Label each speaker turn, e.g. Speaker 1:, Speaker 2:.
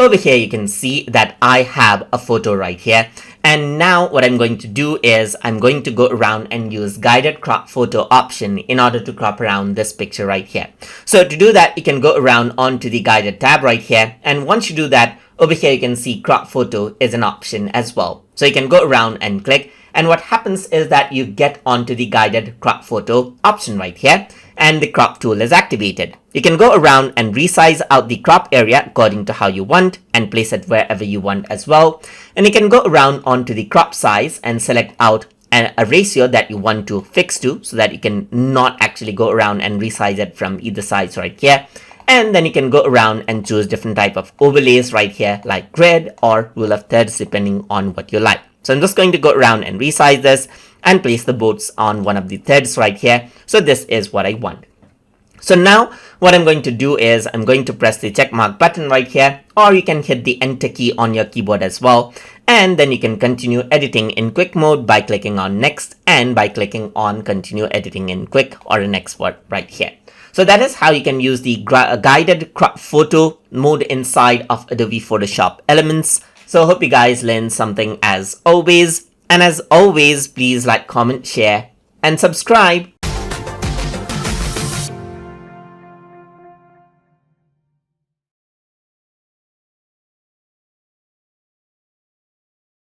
Speaker 1: over here you can see that I have a photo right here. And now what I'm going to do is I'm going to go around and use guided crop photo option in order to crop around this picture right here. So to do that, you can go around onto the guided tab right here. And once you do that, over here you can see crop photo is an option as well. So you can go around and click. And what happens is that you get onto the guided crop photo option right here. And the crop tool is activated. You can go around and resize out the crop area according to how you want and place it wherever you want as well. And you can go around onto the crop size and select out a ratio that you want to fix to so that you can not actually go around and resize it from either side right here. And then you can go around and choose different type of overlays right here like grid or rule of thirds depending on what you like. So I'm just going to go around and resize this and place the boats on one of the threads right here. So this is what I want. So now what I'm going to do is I'm going to press the check mark button right here, or you can hit the enter key on your keyboard as well. And then you can continue editing in quick mode by clicking on next and by clicking on continue editing in quick or in export right here. So that is how you can use the guided crop photo mode inside of Adobe Photoshop Elements. So I hope you guys learned something as always. And as always, please like, comment, share, and subscribe.